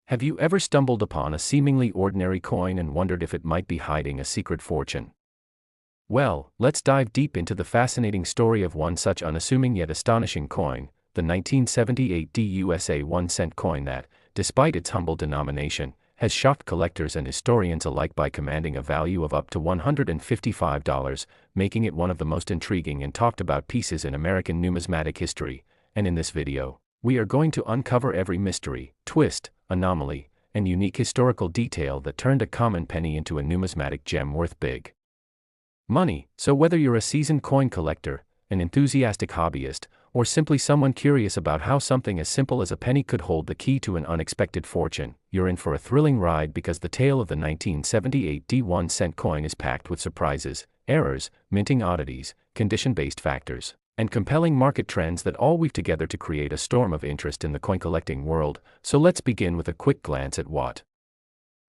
Have you ever stumbled upon a seemingly ordinary coin and wondered if it might be hiding a secret fortune? Well, let's dive deep into the fascinating story of one such unassuming yet astonishing coin, the 1978 USA 1-cent coin that, despite its humble denomination, has shocked collectors and historians alike by commanding a value of up to $155, making it one of the most intriguing and talked about pieces in American numismatic history. And in this video, we are going to uncover every mystery, twist, anomaly, and unique historical detail that turned a common penny into a numismatic gem worth big money. So whether you're a seasoned coin collector, an enthusiastic hobbyist, or simply someone curious about how something as simple as a penny could hold the key to an unexpected fortune, you're in for a thrilling ride because the tale of the 1978 1-cent coin is packed with surprises, errors, minting oddities, condition-based factors, and compelling market trends that all weave together to create a storm of interest in the coin collecting world. So let's begin with a quick glance at what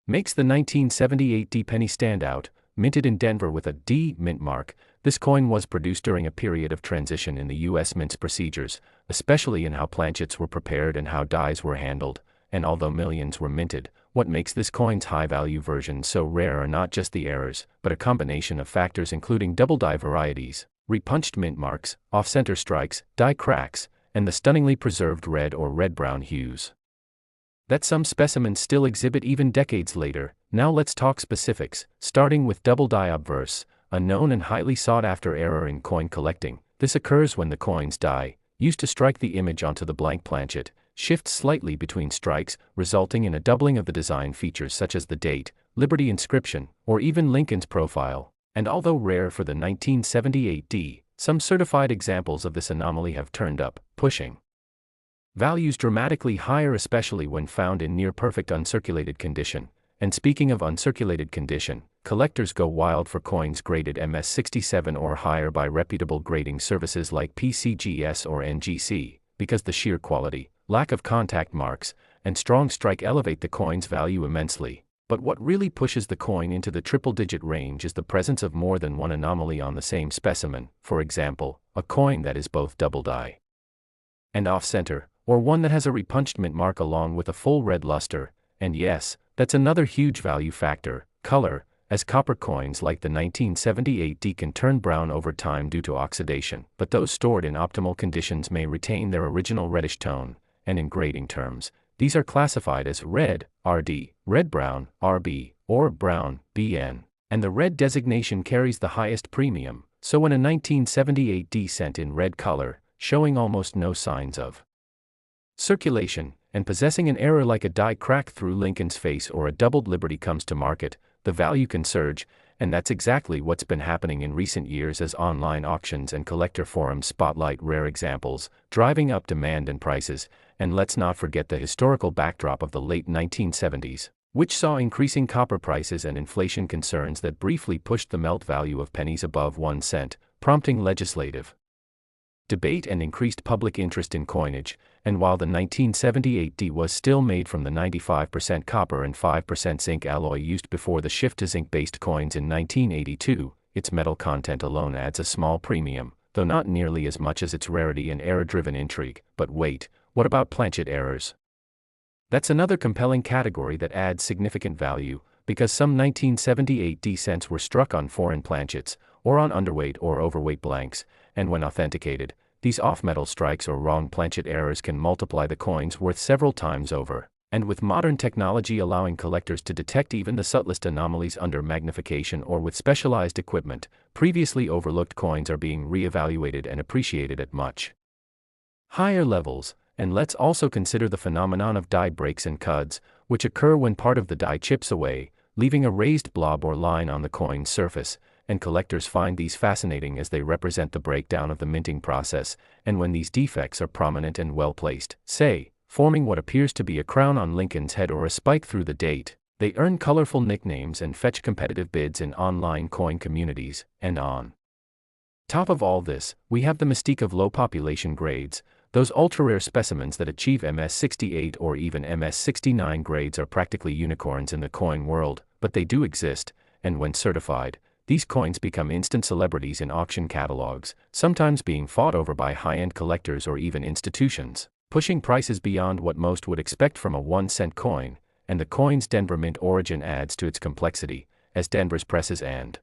makes the 1978 D penny stand out. Minted in Denver with a D mint mark, this coin was produced during a period of transition in the U.S. mint's procedures, especially in how planchets were prepared and how dies were handled. And although millions were minted, what makes this coin's high-value version so rare are not just the errors, but a combination of factors including double die varieties, repunched mint marks, off-center strikes, die cracks, and the stunningly preserved red or red-brown hues that some specimens still exhibit even decades later. Now let's talk specifics, starting with double die obverse, a known and highly sought-after error in coin collecting. This occurs when the coin's die, used to strike the image onto the blank planchet, shifts slightly between strikes, resulting in a doubling of the design features such as the date, Liberty inscription, or even Lincoln's profile. And although rare for the 1978 D, some certified examples of this anomaly have turned up, pushing values dramatically higher, especially when found in near-perfect uncirculated condition. And speaking of uncirculated condition, collectors go wild for coins graded MS67 or higher by reputable grading services like PCGS or NGC, because the sheer quality, lack of contact marks, and strong strike elevate the coin's value immensely. But what really pushes the coin into the triple-digit range is the presence of more than one anomaly on the same specimen. For example, a coin that is both double die and off-center, or one that has a repunched mint mark along with a full red luster. And yes, that's another huge value factor, color, as copper coins like the 1978 D can turn brown over time due to oxidation, but those stored in optimal conditions may retain their original reddish tone. And in grading terms, these are classified as red, RD, red-brown, RB, or brown, BN. And the red designation carries the highest premium, so when a 1978 D sent in red color, showing almost no signs of circulation, and possessing an error like a die crack through Lincoln's face or a doubled Liberty comes to market, the value can surge. And that's exactly what's been happening in recent years as online auctions and collector forums spotlight rare examples, driving up demand and prices. And let's not forget the historical backdrop of the late 1970s, which saw increasing copper prices and inflation concerns that briefly pushed the melt value of pennies above 1 cent, prompting legislative debate and increased public interest in coinage. And while the 1978 D was still made from the 95% copper and 5% zinc alloy used before the shift to zinc-based coins in 1982, its metal content alone adds a small premium, though not nearly as much as its rarity and error-driven intrigue. But wait, what about planchet errors? That's another compelling category that adds significant value, because some 1978 D cents were struck on foreign planchets, or on underweight or overweight blanks, and when authenticated, these off-metal strikes or wrong planchet errors can multiply the coin's worth several times over. And with modern technology allowing collectors to detect even the subtlest anomalies under magnification or with specialized equipment, previously overlooked coins are being re-evaluated and appreciated at much higher levels. And let's also consider the phenomenon of die breaks and cuds, which occur when part of the die chips away, leaving a raised blob or line on the coin's surface. And collectors find these fascinating as they represent the breakdown of the minting process. And when these defects are prominent and well placed, say, forming what appears to be a crown on Lincoln's head or a spike through the date, they earn colorful nicknames and fetch competitive bids in online coin communities. And on top of all this, we have the mystique of low population grades. Those ultra-rare specimens that achieve MS68 or even MS69 grades are practically unicorns in the coin world, but they do exist, and when certified, these coins become instant celebrities in auction catalogs, sometimes being fought over by high-end collectors or even institutions, pushing prices beyond what most would expect from a 1-cent coin. and the coin's Denver Mint origin adds to its complexity, as Denver's presses and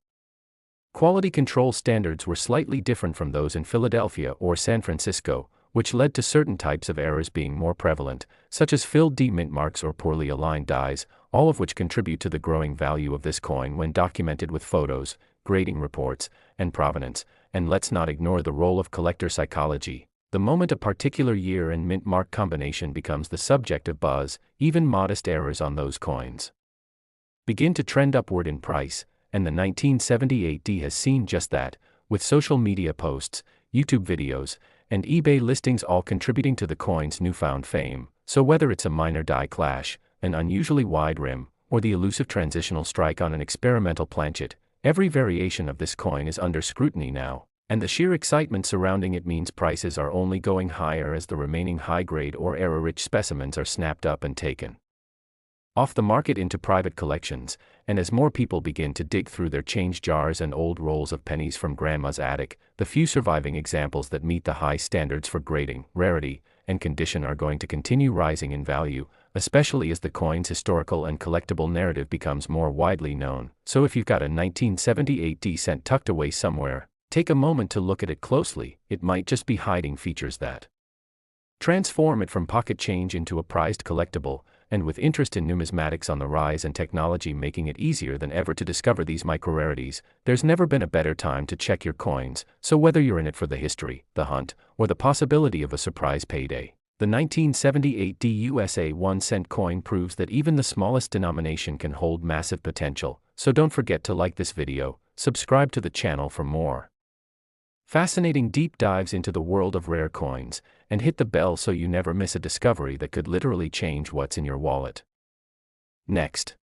quality control standards were slightly different from those in Philadelphia or San Francisco, which led to certain types of errors being more prevalent, such as filled mint marks or poorly aligned dies, all of which contribute to the growing value of this coin when documented with photos, grading reports, and provenance. And let's not ignore the role of collector psychology. The moment a particular year and mint mark combination becomes the subject of buzz, even modest errors on those coins begin to trend upward in price, and the 1978 D has seen just that, with social media posts, YouTube videos, and eBay listings all contributing to the coin's newfound fame. So whether it's a minor die clash, an unusually wide rim, or the elusive transitional strike on an experimental planchet, every variation of this coin is under scrutiny now, and the sheer excitement surrounding it means prices are only going higher as the remaining high-grade or error-rich specimens are snapped up and taken off the market into private collections, and as more people begin to dig through their change jars and old rolls of pennies from grandma's attic, the few surviving examples that meet the high standards for grading, rarity, and condition are going to continue rising in value, especially as the coin's historical and collectible narrative becomes more widely known. So if you've got a 1978 D cent tucked away somewhere, take a moment to look at it closely. It might just be hiding features that transform it from pocket change into a prized collectible. And with interest in numismatics on the rise and technology making it easier than ever to discover these micro-rarities, there's never been a better time to check your coins. So whether you're in it for the history, the hunt, or the possibility of a surprise payday, the 1978 D USA 1 cent coin proves that even the smallest denomination can hold massive potential. So don't forget to like this video, subscribe to the channel for more fascinating deep dives into the world of rare coins, and hit the bell so you never miss a discovery that could literally change what's in your wallet. Next.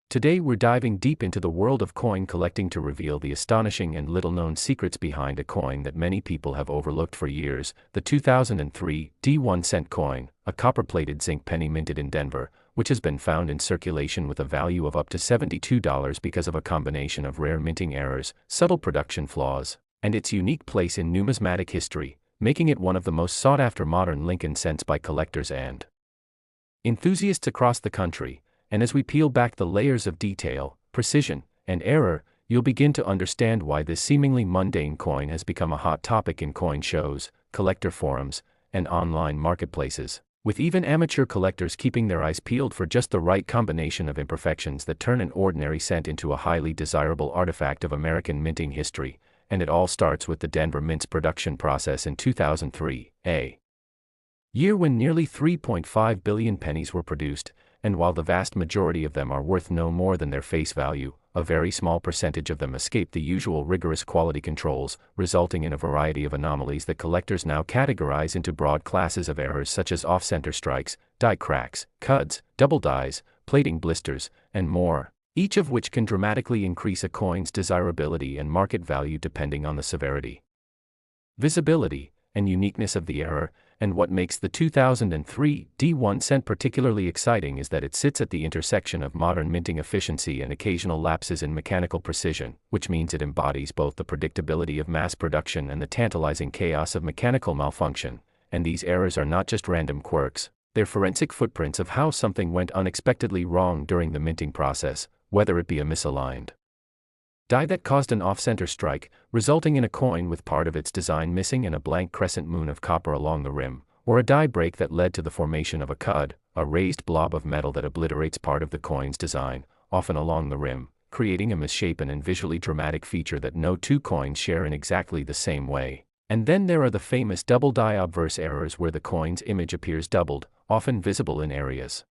Today we're diving deep into the world of coin collecting to reveal the astonishing and little-known secrets behind a coin that many people have overlooked for years, the 2003 D 1 cent coin, a copper-plated zinc penny minted in Denver, which has been found in circulation with a value of up to $72 because of a combination of rare minting errors, subtle production flaws, and its unique place in numismatic history, making it one of the most sought-after modern Lincoln cents by collectors and enthusiasts across the country. And as we peel back the layers of detail, precision, and error, you'll begin to understand why this seemingly mundane coin has become a hot topic in coin shows, collector forums, and online marketplaces, with even amateur collectors keeping their eyes peeled for just the right combination of imperfections that turn an ordinary cent into a highly desirable artifact of American minting history. And it all starts with the Denver Mint's production process in 2003, a year when nearly 3.5 billion pennies were produced, and while the vast majority of them are worth no more than their face value, a very small percentage of them escape the usual rigorous quality controls, resulting in a variety of anomalies that collectors now categorize into broad classes of errors such as off-center strikes, die cracks, cuds, double dies, plating blisters, and more, each of which can dramatically increase a coin's desirability and market value depending on the severity, visibility, and uniqueness of the error. And what makes the 2003 D 1 cent particularly exciting is that it sits at the intersection of modern minting efficiency and occasional lapses in mechanical precision, which means it embodies both the predictability of mass production and the tantalizing chaos of mechanical malfunction. And these errors are not just random quirks, they're forensic footprints of how something went unexpectedly wrong during the minting process, whether it be a misaligned die that caused an off-center strike, resulting in a coin with part of its design missing and a blank crescent moon of copper along the rim, or a die break that led to the formation of a cud, a raised blob of metal that obliterates part of the coin's design, often along the rim, creating a misshapen and visually dramatic feature that no two coins share in exactly the same way. And then there are the famous double die obverse errors where the coin's image appears doubled, often visible in areas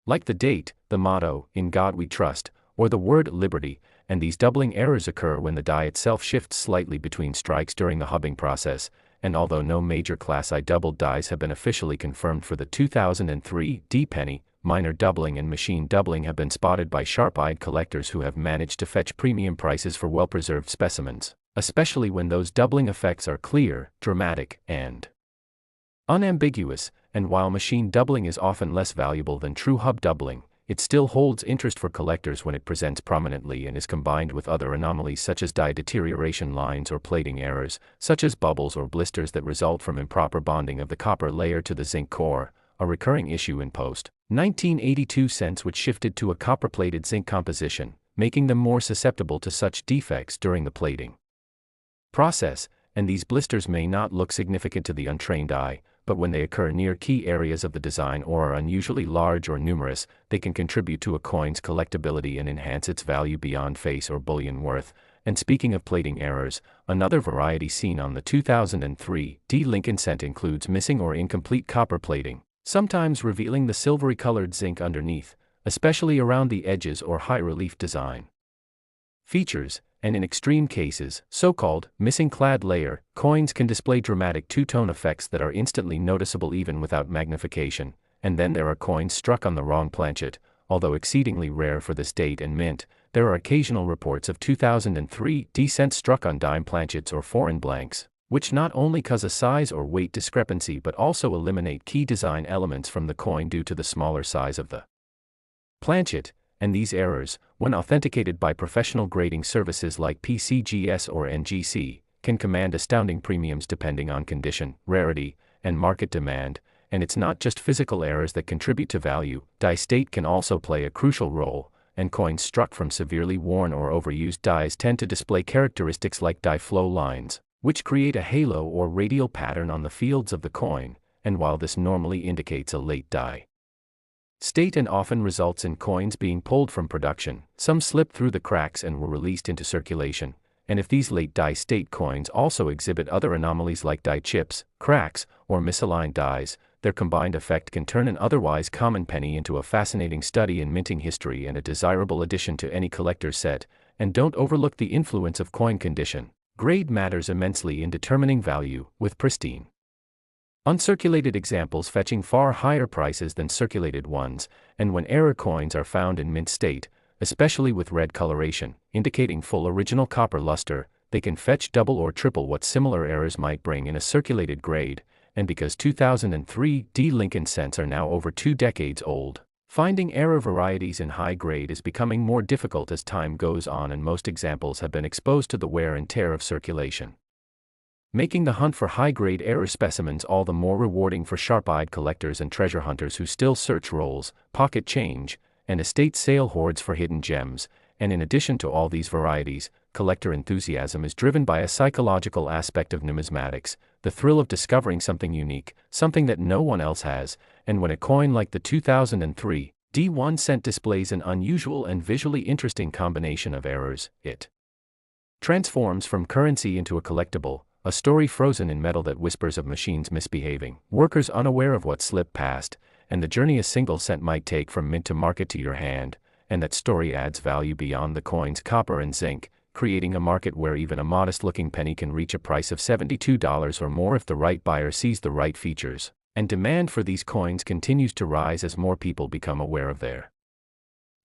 like the date, the motto, "In God We Trust," or the word "liberty," and these doubling errors occur when the die itself shifts slightly between strikes during the hubbing process. And although no major Class I doubled dies have been officially confirmed for the 2003 D penny, minor doubling and machine doubling have been spotted by sharp-eyed collectors who have managed to fetch premium prices for well-preserved specimens, especially when those doubling effects are clear, dramatic, and unambiguous. And while machine doubling is often less valuable than true hub doubling, it still holds interest for collectors when it presents prominently and is combined with other anomalies such as die deterioration lines or plating errors, such as bubbles or blisters that result from improper bonding of the copper layer to the zinc core, a recurring issue in post-1982 cents which shifted to a copper-plated zinc composition, making them more susceptible to such defects during the plating process, and these blisters may not look significant to the untrained eye, but when they occur near key areas of the design or are unusually large or numerous, they can contribute to a coin's collectability and enhance its value beyond face or bullion worth. And speaking of plating errors, another variety seen on the 2003 D Lincoln cent includes missing or incomplete copper plating, sometimes revealing the silvery-colored zinc underneath, especially around the edges or high-relief design features, and in extreme cases, so-called missing clad layer coins can display dramatic two-tone effects that are instantly noticeable even without magnification. And then there are coins struck on the wrong planchet. Although exceedingly rare for this date and mint, there are occasional reports of 2003 D cents struck on dime planchets or foreign blanks, which not only cause a size or weight discrepancy but also eliminate key design elements from the coin due to the smaller size of the planchet. And these errors, when authenticated by professional grading services like PCGS or NGC, can command astounding premiums depending on condition, rarity, and market demand. And it's not just physical errors that contribute to value. Die state can also play a crucial role, and coins struck from severely worn or overused dies tend to display characteristics like die flow lines, which create a halo or radial pattern on the fields of the coin. And while this normally indicates a late die state and often results in coins being pulled from production, some slip through the cracks and were released into circulation. And if these late die state coins also exhibit other anomalies like die chips, cracks, or misaligned dies, their combined effect can turn an otherwise common penny into a fascinating study in minting history and a desirable addition to any collector's set. And don't overlook the influence of coin condition. Grade matters immensely in determining value, with pristine uncirculated examples fetching far higher prices than circulated ones. And when error coins are found in mint state, especially with red coloration, indicating full original copper luster, they can fetch double or triple what similar errors might bring in a circulated grade. And because 2003 D Lincoln cents are now over 2 decades old, finding error varieties in high grade is becoming more difficult as time goes on, and most examples have been exposed to the wear and tear of circulation, making the hunt for high-grade error specimens all the more rewarding for sharp-eyed collectors and treasure hunters who still search rolls, pocket change, and estate sale hoards for hidden gems. And in addition to all these varieties, collector enthusiasm is driven by a psychological aspect of numismatics, the thrill of discovering something unique, something that no one else has. And when a coin like the 2003 D1 cent displays an unusual and visually interesting combination of errors, it transforms from currency into a collectible, a story frozen in metal that whispers of machines misbehaving, workers unaware of what slipped past, and the journey a single cent might take from mint to market to your hand. And that story adds value beyond the coin's copper and zinc, creating a market where even a modest-looking penny can reach a price of $72 or more if the right buyer sees the right features. And demand for these coins continues to rise as more people become aware of their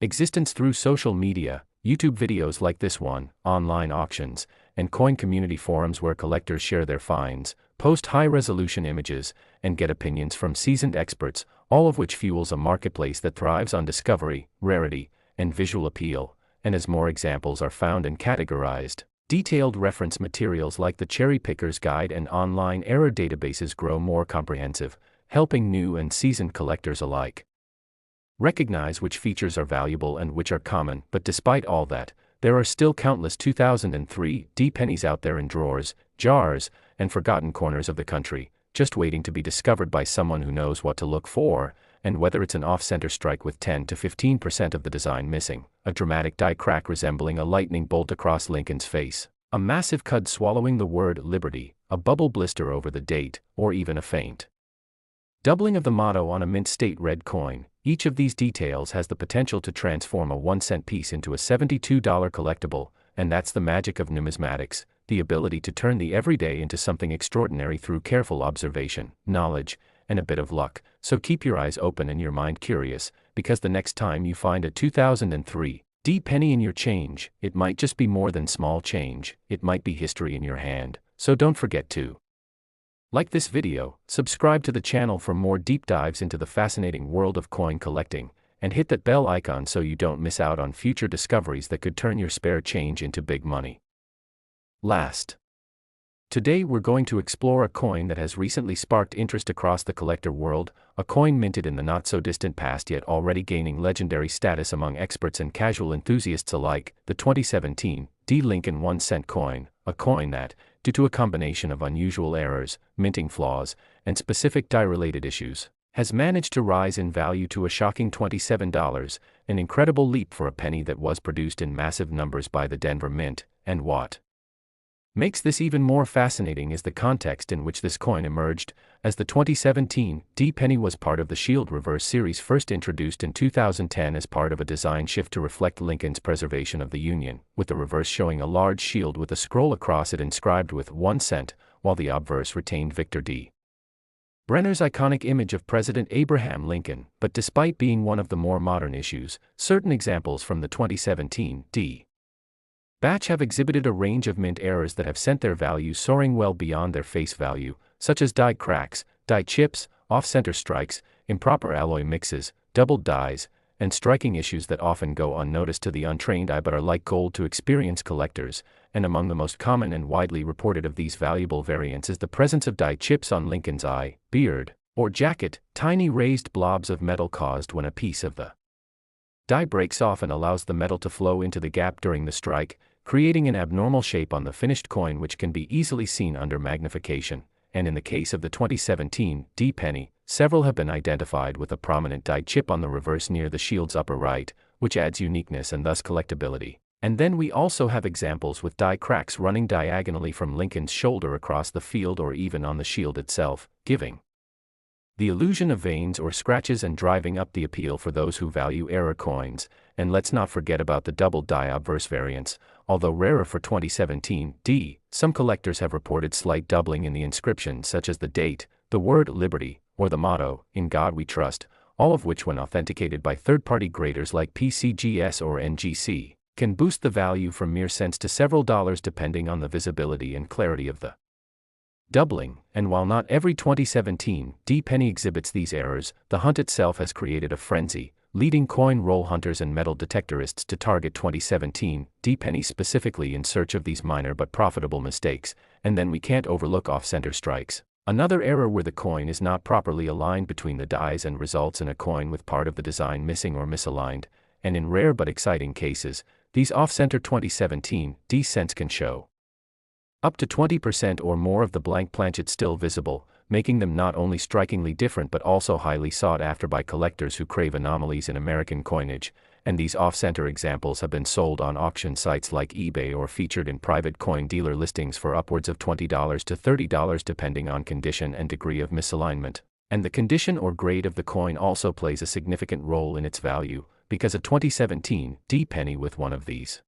existence through social media, YouTube videos like this one, online auctions, and coin community forums where collectors share their finds, post high-resolution images, and get opinions from seasoned experts, all of which fuels a marketplace that thrives on discovery, rarity, and visual appeal. And as more examples are found and categorized, detailed reference materials like the Cherry Picker's Guide and online error databases grow more comprehensive, helping new and seasoned collectors alike recognize which features are valuable and which are common. But despite all that, there are still countless 2003 D pennies out there in drawers, jars, and forgotten corners of the country, just waiting to be discovered by someone who knows what to look for. And whether it's an off-center strike with 10 to 15% of the design missing, a dramatic die crack resembling a lightning bolt across Lincoln's face, a massive cud swallowing the word liberty, a bubble blister over the date, or even a faint doubling of the motto on a mint state red coin, each of these details has the potential to transform a 1-cent piece into a $72 collectible. And that's the magic of numismatics, the ability to turn the everyday into something extraordinary through careful observation, knowledge, and a bit of luck. So keep your eyes open and your mind curious, because the next time you find a 2003 D penny in your change, it might just be more than small change, it might be history in your hand. So don't forget to like this video, subscribe to the channel for more deep dives into the fascinating world of coin collecting, and hit that bell icon so you don't miss out on future discoveries that could turn your spare change into big money. Last Today we're going to explore a coin that has recently sparked interest across the collector world, a coin minted in the not-so-distant past yet already gaining legendary status among experts and casual enthusiasts alike, the 2017 D. Lincoln 1-cent coin, a coin that, due to a combination of unusual errors, minting flaws, and specific die-related issues, has managed to rise in value to a shocking $27, an incredible leap for a penny that was produced in massive numbers by the Denver Mint, and what makes this even more fascinating is the context in which this coin emerged, as the 2017 D penny was part of the Shield Reverse series first introduced in 2010 as part of a design shift to reflect Lincoln's preservation of the Union, with the reverse showing a large shield with a scroll across it inscribed with 1 cent, while the obverse retained Victor D. Brenner's iconic image of President Abraham Lincoln. But despite being one of the more modern issues, certain examples from the 2017 D batch have exhibited a range of mint errors that have sent their value soaring well beyond their face value, such as die cracks, die chips, off-center strikes, improper alloy mixes, doubled dies, and striking issues that often go unnoticed to the untrained eye but are like gold to experienced collectors. And among the most common and widely reported of these valuable variants is the presence of die chips on Lincoln's eye, beard, or jacket, tiny raised blobs of metal caused when a piece of the die breaks off and allows the metal to flow into the gap during the strike, creating an abnormal shape on the finished coin which can be easily seen under magnification. And in the case of the 2017 D penny, several have been identified with a prominent die chip on the reverse near the shield's upper right, which adds uniqueness and thus collectability. And then we also have examples with die cracks running diagonally from Lincoln's shoulder across the field or even on the shield itself, giving the illusion of veins or scratches and driving up the appeal for those who value error coins. And let's not forget about the double die obverse variants. Although rarer for 2017 D, some collectors have reported slight doubling in the inscription, such as the date, the word liberty, or the motto, "In God We Trust," all of which when authenticated by third-party graders like PCGS or NGC, can boost the value from mere cents to several dollars depending on the visibility and clarity of the doubling. And while not every 2017 D penny exhibits these errors, the hunt itself has created a frenzy, leading coin roll hunters and metal detectorists to target 2017 D pennies specifically in search of these minor but profitable mistakes. And then we can't overlook off-center strikes, another error where the coin is not properly aligned between the dies and results in a coin with part of the design missing or misaligned. And in rare but exciting cases, these off-center 2017 D cents can show up to 20% or more of the blank planchet still visible, making them not only strikingly different but also highly sought after by collectors who crave anomalies in American coinage. And these off-center examples have been sold on auction sites like eBay or featured in private coin dealer listings for upwards of $20 to $30 depending on condition and degree of misalignment. And the condition or grade of the coin also plays a significant role in its value, because a 2017 D penny with one of these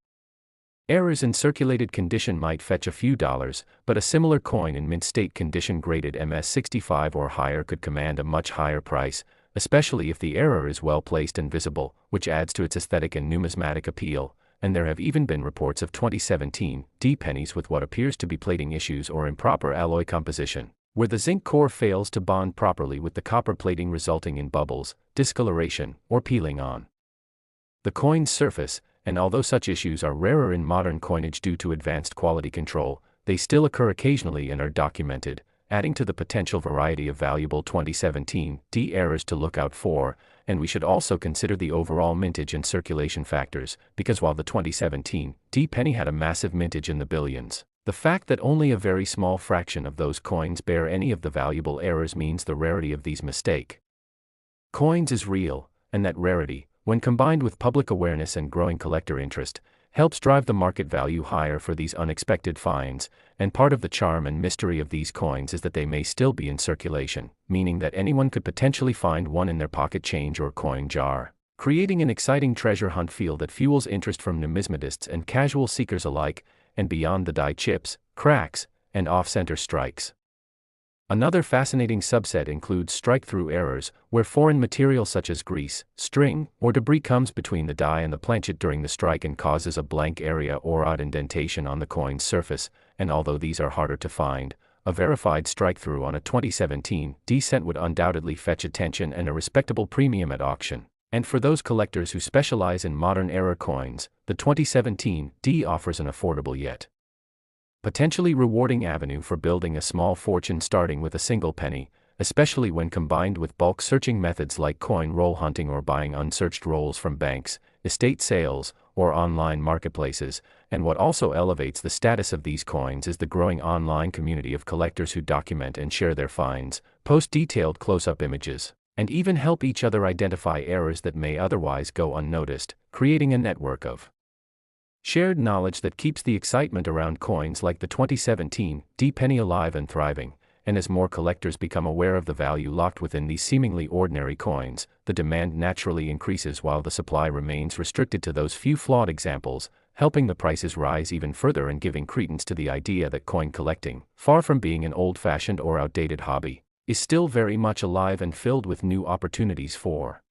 errors in circulated condition might fetch a few dollars, but a similar coin in mint state condition graded MS65 or higher could command a much higher price, especially if the error is well placed and visible, which adds to its aesthetic and numismatic appeal. And there have even been reports of 2017 D pennies with what appears to be plating issues or improper alloy composition, where the zinc core fails to bond properly with the copper plating, resulting in bubbles, discoloration, or peeling on the coin's surface. And although such issues are rarer in modern coinage due to advanced quality control, they still occur occasionally and are documented, adding to the potential variety of valuable 2017 D errors to look out for. And we should also consider the overall mintage and circulation factors, because while the 2017 D penny had a massive mintage in the billions, the fact that only a very small fraction of those coins bear any of the valuable errors means the rarity of these mistake coins is real, and that rarity, when combined with public awareness and growing collector interest, helps drive the market value higher for these unexpected finds. And part of the charm and mystery of these coins is that they may still be in circulation, meaning that anyone could potentially find one in their pocket change or coin jar, creating an exciting treasure hunt feel that fuels interest from numismatists and casual seekers alike. And beyond the die chips, cracks, and off-center strikes, another fascinating subset includes strike-through errors, where foreign material such as grease, string, or debris comes between the die and the planchet during the strike and causes a blank area or odd indentation on the coin's surface. And although these are harder to find, a verified strike-through on a 2017 D cent would undoubtedly fetch attention and a respectable premium at auction. And for those collectors who specialize in modern era coins, the 2017 D offers an affordable yet potentially rewarding avenue for building a small fortune starting with a single penny, especially when combined with bulk searching methods like coin roll hunting or buying unsearched rolls from banks, estate sales, or online marketplaces. And what also elevates the status of these coins is the growing online community of collectors who document and share their finds, post detailed close-up images, and even help each other identify errors that may otherwise go unnoticed, creating a network of shared knowledge that keeps the excitement around coins like the 2017 D-penny alive and thriving. And as more collectors become aware of the value locked within these seemingly ordinary coins, the demand naturally increases while the supply remains restricted to those few flawed examples, helping the prices rise even further and giving credence to the idea that coin collecting, far from being an old-fashioned or outdated hobby, is still very much alive and filled with new opportunities for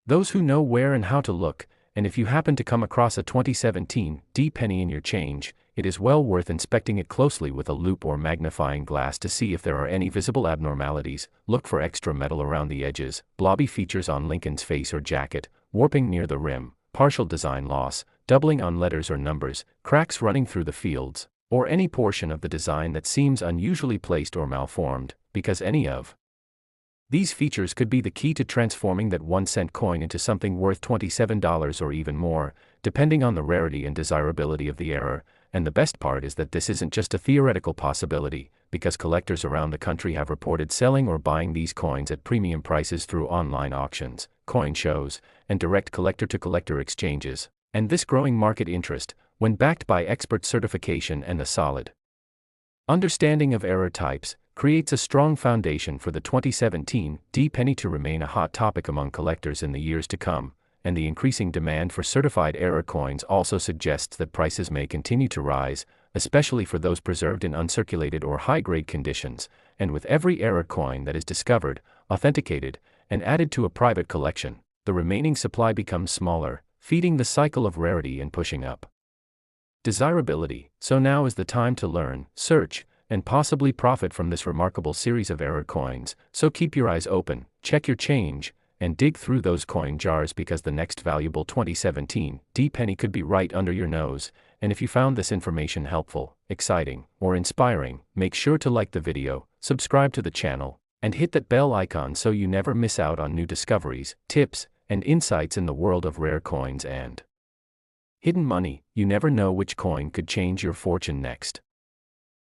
those who know where and how to look. And if you happen to come across a 2017 D-penny in your change, it is well worth inspecting it closely with a loupe or magnifying glass to see if there are any visible abnormalities. Look for extra metal around the edges, blobby features on Lincoln's face or jacket, warping near the rim, partial design loss, doubling on letters or numbers, cracks running through the fields, or any portion of the design that seems unusually placed or malformed, because any of these features could be the key to transforming that 1-cent coin into something worth $27 or even more, depending on the rarity and desirability of the error. And the best part is that this isn't just a theoretical possibility, because collectors around the country have reported selling or buying these coins at premium prices through online auctions, coin shows, and direct collector-to-collector exchanges. And this growing market interest, when backed by expert certification and a solid understanding of error types, creates a strong foundation for the 2017 D-penny to remain a hot topic among collectors in the years to come. And the increasing demand for certified error coins also suggests that prices may continue to rise, especially for those preserved in uncirculated or high-grade conditions. And with every error coin that is discovered, authenticated, and added to a private collection, the remaining supply becomes smaller, feeding the cycle of rarity and pushing up desirability. So now is the time to learn, search, and possibly profit from this remarkable series of error coins. So keep your eyes open, check your change, and dig through those coin jars, because the next valuable 2017 D-penny could be right under your nose. And if you found this information helpful, exciting, or inspiring, make sure to like the video, subscribe to the channel, and hit that bell icon so you never miss out on new discoveries, tips, and insights in the world of rare coins and hidden money. You never know which coin could change your fortune next.